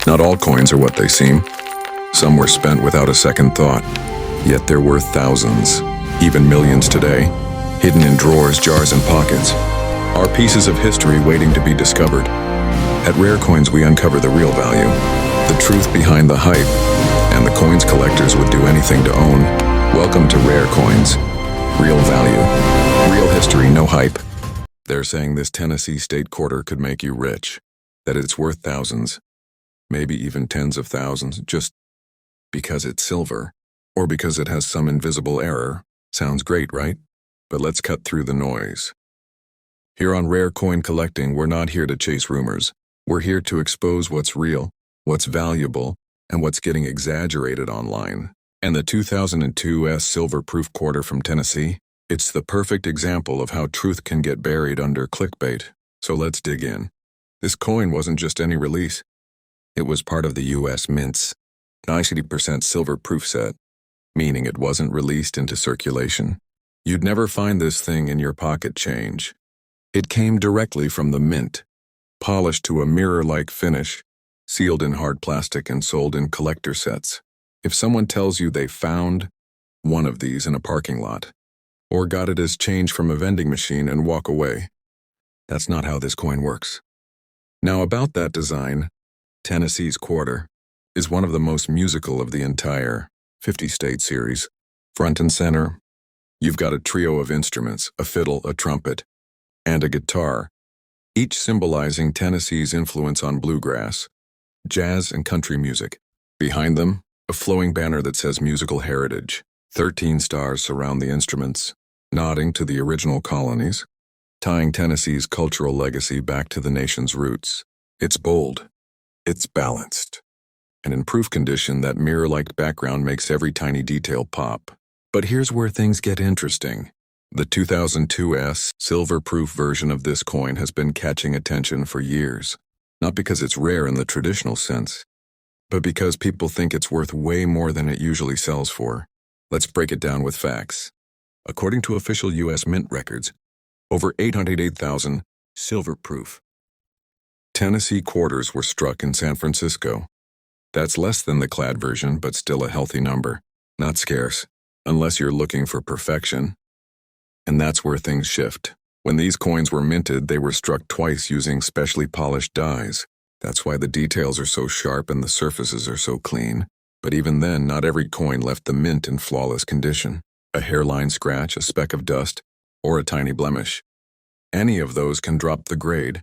Not all coins are what they seem. Some were spent without a second thought, yet they're worth thousands, even millions today, hidden in drawers, jars, and pockets, are pieces of history waiting to be discovered. At Rare Coins, we uncover the real value, the truth behind the hype, and the coins collectors would do anything to own. Welcome to Rare Coins. Real value, real history, no hype. They're saying this Tennessee state quarter could make you rich, that it's worth thousands, maybe even tens of thousands, just because it's silver, or because it has some invisible error. Sounds great, right? But let's cut through the noise. Here on Rare Coin Collecting, we're not here to chase rumors. We're here to expose what's real, what's valuable, and what's getting exaggerated online. And the 2002 silver proof quarter from Tennessee? It's the perfect example of how truth can get buried under clickbait. So let's dig in. This coin wasn't just any release. It was part of the U.S. Mint's 90% silver proof set, meaning it wasn't released into circulation. You'd never find this thing in your pocket change. It came directly from the Mint, polished to a mirror-like finish, sealed in hard plastic and sold in collector sets. If someone tells you they found one of these in a parking lot, or got it as change from a vending machine and walk away, that's not how this coin works. Now about that design, Tennessee's quarter is one of the most musical of the entire 50-state series. Front and center, you've got a trio of instruments, a fiddle, a trumpet, and a guitar, each symbolizing Tennessee's influence on bluegrass, jazz, and country music. Behind them, a flowing banner that says musical heritage. 13 stars surround the instruments, nodding to the original colonies, tying Tennessee's cultural legacy back to the nation's roots. It's bold, it's balanced, and in proof condition, that mirror-like background makes every tiny detail pop. But here's where things get interesting. The 2002 silver proof version of this coin has been catching attention for years, not because it's rare in the traditional sense, but because people think it's worth way more than it usually sells for. Let's break it down with facts. According to official U.S. Mint records, over 808,000 silver proof Tennessee quarters were struck in San Francisco. That's less than the clad version, but still a healthy number. Not scarce, unless you're looking for perfection. And that's where things shift. When these coins were minted, they were struck twice using specially polished dies. That's why the details are so sharp and the surfaces are so clean. But even then, not every coin left the mint in flawless condition. A hairline scratch, a speck of dust, or a tiny blemish. Any of those can drop the grade,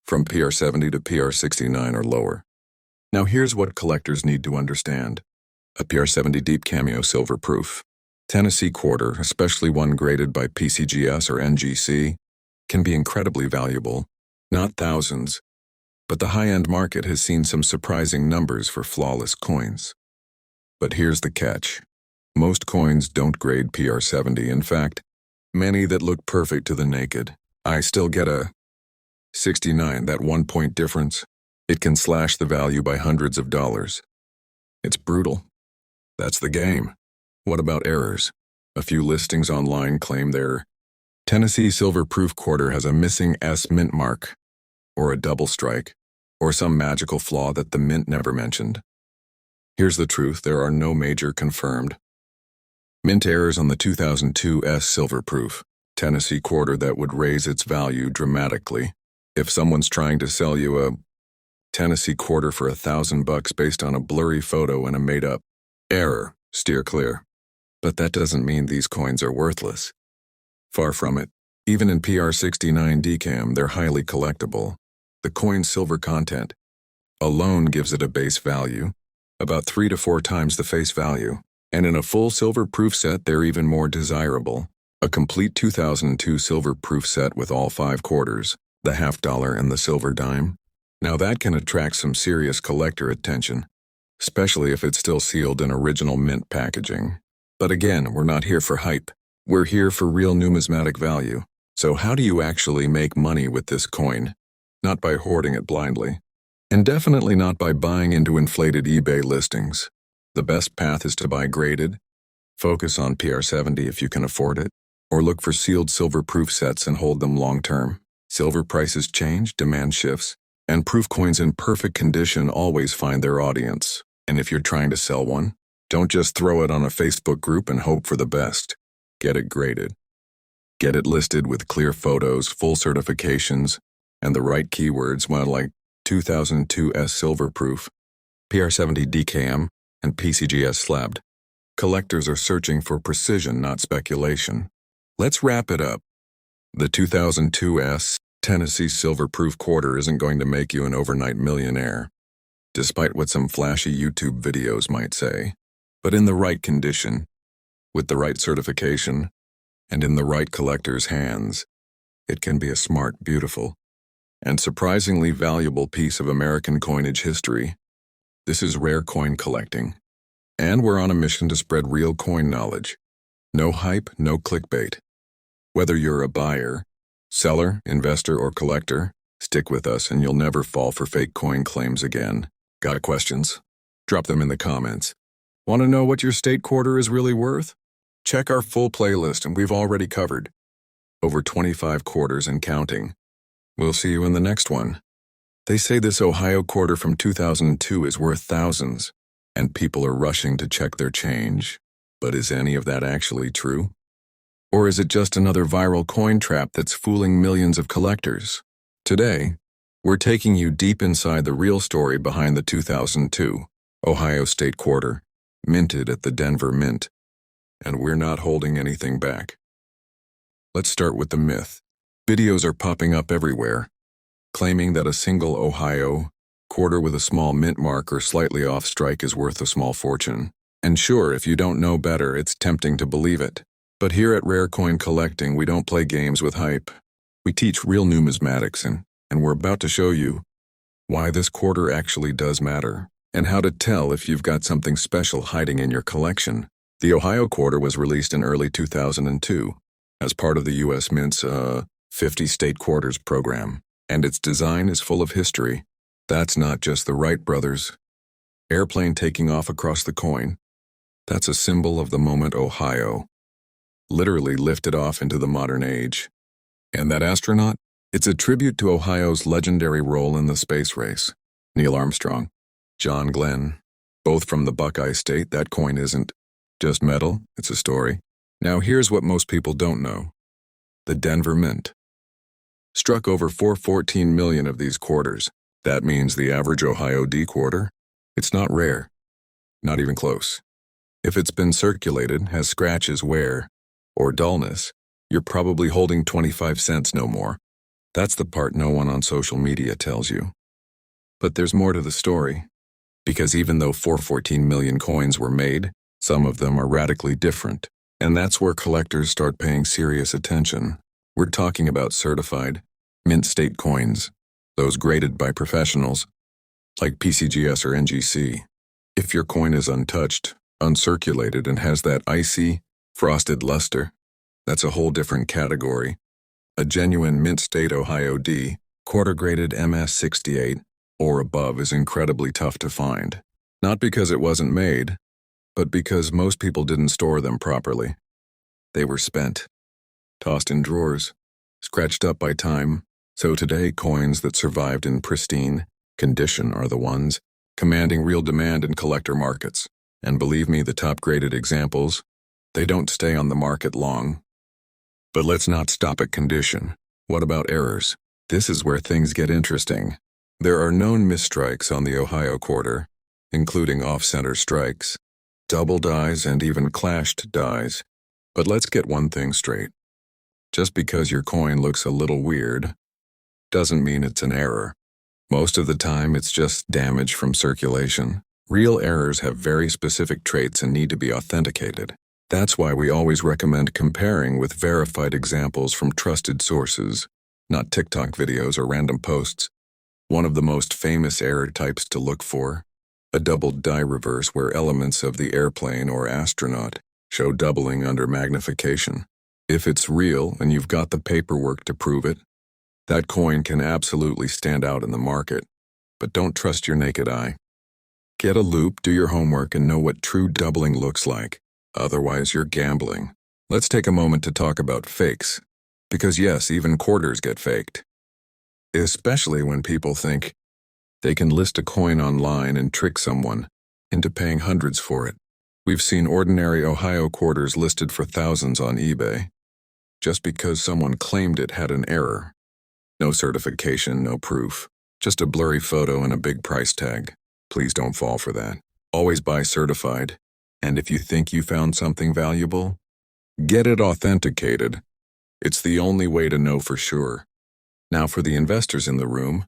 from PR70 to PR69 or lower. Now here's what collectors need to understand. A PR70 deep cameo silver proof Tennessee quarter, especially one graded by PCGS or NGC, can be incredibly valuable. Not thousands, but the high-end market has seen some surprising numbers for flawless coins. But here's the catch. Most coins don't grade PR70. In fact, many that look perfect to the naked eye still get a 69, that 1-point difference. It can slash the value by hundreds of dollars. It's brutal. That's the game. What about errors? A few listings online claim their Tennessee silver proof quarter has a missing S mint mark, or a double strike, or some magical flaw that the mint never mentioned. Here's the truth, there are no major confirmed mint errors on the 2002 silver proof Tennessee quarter that would raise its value dramatically. If someone's trying to sell you a Tennessee quarter for $1,000 based on a blurry photo and a made-up error, steer clear. But that doesn't mean these coins are worthless. Far from it. Even in PR69 decam, they're highly collectible. The coin's silver content alone gives it a base value, about 3 to 4 times the face value. And in a full silver proof set, they're even more desirable. A complete 2002 silver proof set with all 5 quarters, the $50 and the silver dime. Now that can attract some serious collector attention, especially if it's still sealed in original mint packaging. But again, we're not here for hype. We're here for real numismatic value. So how do you actually make money with this coin? Not by hoarding it blindly. And definitely not by buying into inflated eBay listings. The best path is to buy graded, focus on PR70 if you can afford it, or look for sealed silver proof sets and hold them long term. Silver prices change, demand shifts, And proof coins in perfect condition always find their audience. And if you're trying to sell one, don't just throw it on a Facebook group and hope for the best. Get it graded. Get it listed with clear photos, full certifications, and the right keywords, like 2002S silver proof, PR70 DKM, and PCGS slabbed. Collectors are searching for precision, not speculation. Let's wrap it up. The 2002S Tennessee silver proof quarter isn't going to make you an overnight millionaire, despite what some flashy YouTube videos might say. But in the right condition, with the right certification, and in the right collector's hands, it can be a smart, beautiful, and surprisingly valuable piece of American coinage history. This is rare coin collecting, and we're on a mission to spread real coin knowledge. No hype, no clickbait. Whether you're a buyer, seller, investor, or collector, stick with us and you'll never fall for fake coin claims again. Got questions? Drop them in the comments. Want to know what your state quarter is really worth? Check our full playlist, and we've already covered over 25 quarters and counting. We'll see you in the next one. They say this Ohio quarter from 2002 is worth thousands, and people are rushing to check their change. But is any of that actually true? Or is it just another viral coin trap that's fooling millions of collectors? Today, we're taking you deep inside the real story behind the 2002 Ohio State quarter, minted at the Denver Mint. And we're not holding anything back. Let's start with the myth. Videos are popping up everywhere, claiming that a single Ohio quarter with a small mint mark or slightly off strike is worth a small fortune. And sure, if you don't know better, it's tempting to believe it. But here at Rare Coin Collecting, we don't play games with hype. We teach real numismatics, and we're about to show you why this quarter actually does matter, and how to tell if you've got something special hiding in your collection. The Ohio quarter was released in early 2002 as part of the U.S. Mint's 50 State Quarters program, and its design is full of history. That's not just the Wright brothers' airplane taking off across the coin. That's a symbol of the moment Ohio literally lifted off into the modern age. And that astronaut? It's a tribute to Ohio's legendary role in the space race. Neil Armstrong, John Glenn, both from the Buckeye State. That coin isn't just metal, it's a story. Now here's what most people don't know. The Denver Mint struck over 414 million of these quarters. That means the average Ohio D quarter? It's not rare. Not even close. If it's been circulated, has scratches, wear, or dullness, you're probably holding 25 cents, no more. That's the part no one on social media tells you. But there's more to the story. Because even though 414 million coins were made, some of them are radically different. And that's where collectors start paying serious attention. We're talking about certified, mint state coins, those graded by professionals, like PCGS or NGC. If your coin is untouched, uncirculated, and has that icy, frosted luster, that's a whole different category. A genuine mint state Ohio D, quarter-graded MS68 or above is incredibly tough to find. Not because it wasn't made, but because most people didn't store them properly. They were spent, tossed in drawers, scratched up by time. So today, coins that survived in pristine condition are the ones commanding real demand in collector markets. And believe me, the top-graded examples, they don't stay on the market long. But let's not stop at condition. What about errors? This is where things get interesting. There are known misstrikes on the Ohio quarter, including off-center strikes, double dies, and even clashed dies. But let's get one thing straight. Just because your coin looks a little weird doesn't mean it's an error. Most of the time, it's just damage from circulation. Real errors have very specific traits and need to be authenticated. That's why we always recommend comparing with verified examples from trusted sources, not TikTok videos or random posts. One of the most famous error types to look for: a double die reverse where elements of the airplane or astronaut show doubling under magnification. If it's real and you've got the paperwork to prove it, that coin can absolutely stand out in the market. But don't trust your naked eye. Get a loop, do your homework, and know what true doubling looks like. Otherwise, you're gambling. Let's take a moment to talk about fakes. Because yes, even quarters get faked. especially when people think they can list a coin online and trick someone into paying hundreds for it. We've seen ordinary Ohio quarters listed for thousands on eBay, just because someone claimed it had an error. No certification, no proof, just a blurry photo and a big price tag. Please don't fall for that. Always buy certified, and if you think you found something valuable, get it authenticated. It's the only way to know for sure. Now for the investors in the room,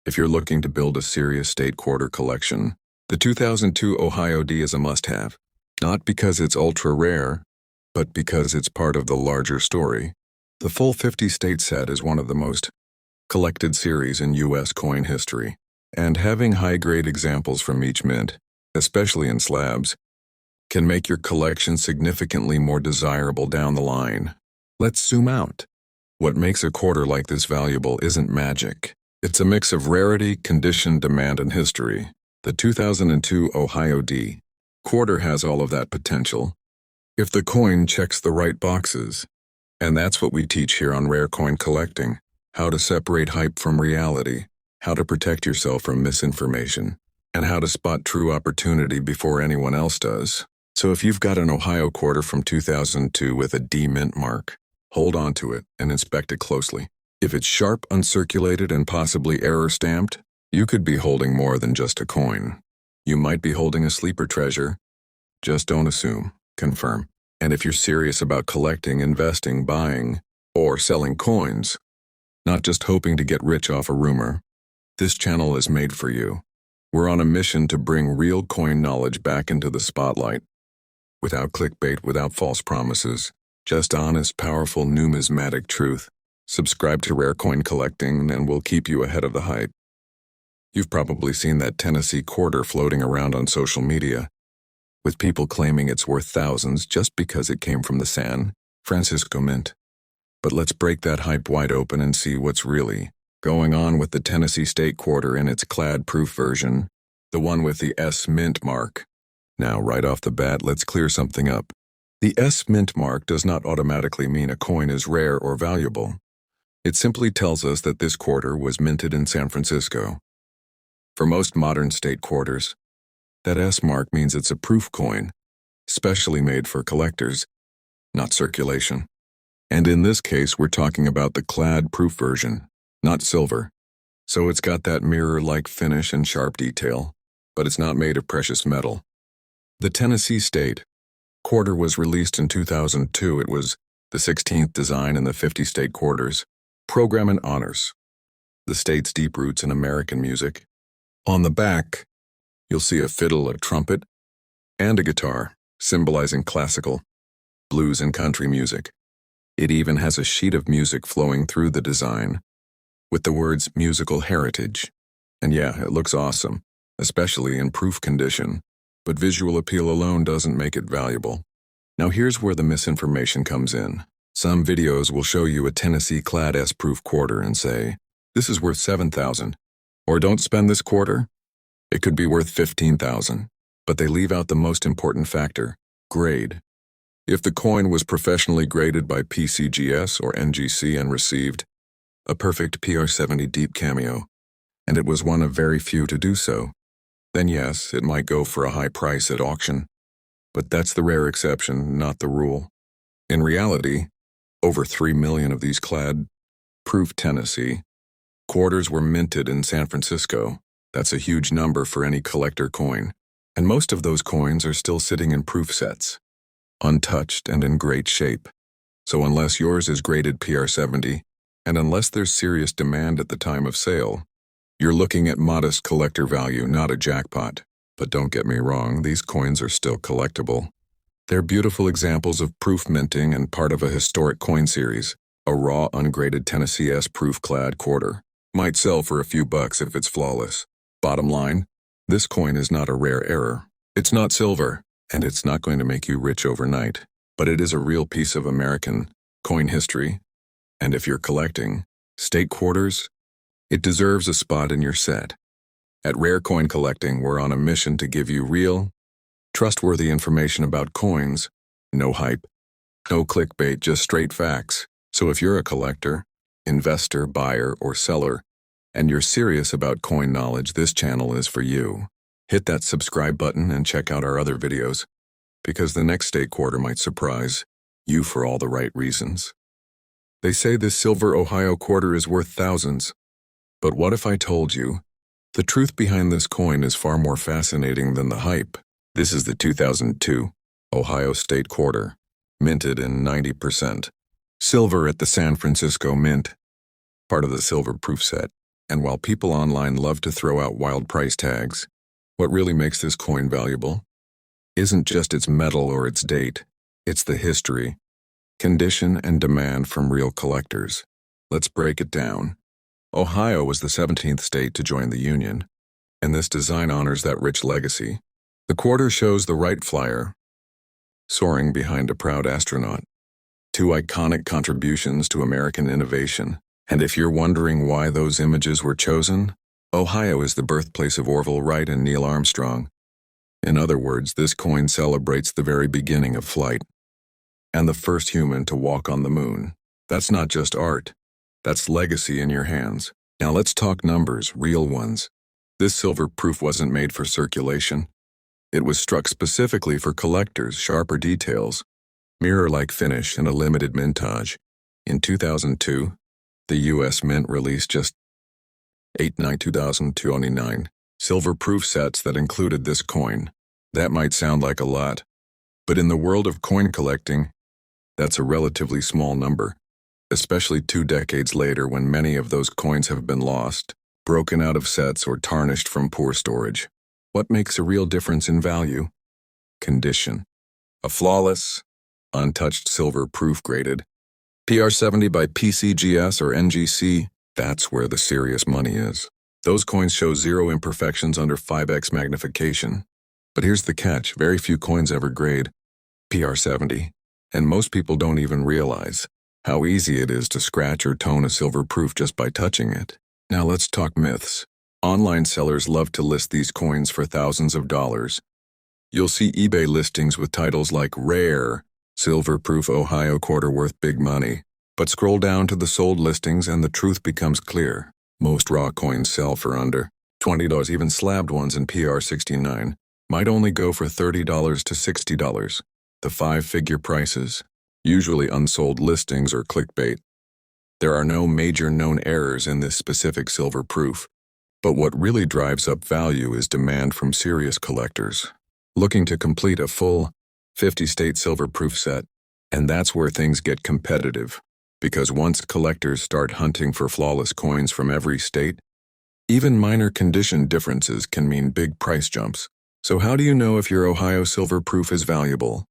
if you're looking to build a serious state quarter collection, the 2002 Ohio D is a must-have. Not because it's ultra-rare, but because it's part of the larger story. The full 50-state set is one of the most collected series in U.S. coin history, and having high-grade examples from each mint, especially in slabs, can make your collection significantly more desirable down the line. Let's zoom out. What makes a quarter like this valuable isn't magic. It's a mix of rarity, condition, demand, and history. The 2002 Ohio D quarter has all of that potential, if the coin checks the right boxes. And that's what we teach here on Rare Coin Collecting: how to separate hype from reality, how to protect yourself from misinformation, and how to spot true opportunity before anyone else does. So if you've got an Ohio quarter from 2002 with a D mint mark, hold on to it and inspect it closely. If it's sharp, uncirculated, and possibly error-stamped, you could be holding more than just a coin. You might be holding a sleeper treasure. Just don't assume, confirm. And if you're serious about collecting, investing, buying, or selling coins, not just hoping to get rich off a rumor, this channel is made for you. We're on a mission to bring real coin knowledge back into the spotlight. Without clickbait, without false promises, just honest, powerful numismatic truth. Subscribe to Rare Coin Collecting and we'll keep you ahead of the hype. You've probably seen that Tennessee quarter floating around on social media, with people claiming it's worth thousands just because it came from the San Francisco Mint. But let's break that hype wide open and see what's really going on with the Tennessee State Quarter in its clad-proof version, the one with the S Mint mark. Now, right off the bat, let's clear something up. The S Mint mark does not automatically mean a coin is rare or valuable. It simply tells us that this quarter was minted in San Francisco. For most modern state quarters, that S mark means it's a proof coin, specially made for collectors, not circulation. And in this case, we're talking about the clad proof version, not silver. So it's got that mirror-like finish and sharp detail, but it's not made of precious metal. The Tennessee State Quarter was released in 2002. It was the 16th design in the 50-state quarters program and honors the state's deep roots in American music. On the back, you'll see a fiddle, a trumpet, and a guitar, symbolizing classical, blues, and country music. It even has a sheet of music flowing through the design, with the words musical heritage. And yeah, it looks awesome, especially in proof condition, but visual appeal alone doesn't make it valuable. Now here's where the misinformation comes in. Some videos will show you a Tennessee clad S-proof quarter and say, this is worth $7,000, or don't spend this quarter. It could be worth $15,000, but they leave out the most important factor, grade. If the coin was professionally graded by PCGS or NGC and received a perfect PR70 deep cameo, and it was one of very few to do so, then yes, it might go for a high price at auction. But that's the rare exception, not the rule. In reality, over 3 million of these clad-proof Tennessee quarters were minted in San Francisco. That's a huge number for any collector coin. And most of those coins are still sitting in proof sets, untouched and in great shape. So unless yours is graded PR70, and unless there's serious demand at the time of sale, you're looking at modest collector value, not a jackpot. But don't get me wrong, these coins are still collectible. They're beautiful examples of proof minting and part of a historic coin series. A raw, ungraded Tennessee S-proof clad quarter might sell for a few bucks if it's flawless. Bottom line, this coin is not a rare error. It's not silver, and it's not going to make you rich overnight. But it is a real piece of American coin history. And if you're collecting state quarters, it deserves a spot in your set. At Rare Coin Collecting, we're on a mission to give you real, trustworthy information about coins. No hype, no clickbait, just straight facts. So if you're a collector, investor, buyer, or seller, and you're serious about coin knowledge, this channel is for you. Hit that subscribe button and check out our other videos, because the next state quarter might surprise you for all the right reasons. They say this silver Ohio quarter is worth thousands. But what if I told you the truth behind this coin is far more fascinating than the hype? This is the 2002 Ohio State Quarter, minted in 90% silver at the San Francisco Mint, part of the silver proof set. And while people online love to throw out wild price tags, what really makes this coin valuable isn't just its metal or its date, it's the history, condition, and demand from real collectors. Let's break it down. Ohio was the 17th state to join the Union, and this design honors that rich legacy. The quarter shows the Wright Flyer soaring behind a proud astronaut. Two iconic contributions to American innovation. And if you're wondering why those images were chosen, Ohio is the birthplace of Orville Wright and Neil Armstrong. In other words, this coin celebrates the very beginning of flight and the first human to walk on the moon. That's not just art, that's legacy in your hands. Now let's talk numbers, real ones. This silver proof wasn't made for circulation. It was struck specifically for collectors, sharper details, mirror-like finish, and a limited mintage. In 2002, the U.S. Mint released just 8/9/2029 silver proof sets that included this coin. That might sound like a lot, but in the world of coin collecting, that's a relatively small number, especially 2 decades later when many of those coins have been lost, broken out of sets, or tarnished from poor storage. What makes a real difference in value? Condition. A flawless, untouched silver proof graded PR70 by PCGS or NGC, that's where the serious money is. Those coins show zero imperfections under 5x magnification. But here's the catch, very few coins ever grade PR70, and most people don't even realize how easy it is to scratch or tone a silver proof just by touching it. Now let's talk myths. Online sellers love to list these coins for thousands of dollars. You'll see eBay listings with titles like Rare, Silver Proof Ohio Quarter Worth Big Money. But scroll down to the sold listings and the truth becomes clear. Most raw coins sell for under $20, even slabbed ones in PR69 might only go for $30 to $60. The 5-figure prices, usually unsold listings or clickbait. There are no major known errors in this specific silver proof, but what really drives up value is demand from serious collectors looking to complete a full 50-state silver proof set. And that's where things get competitive, because once collectors start hunting for flawless coins from every state, even minor condition differences can mean big price jumps. So how do you know if your Ohio silver proof is valuable?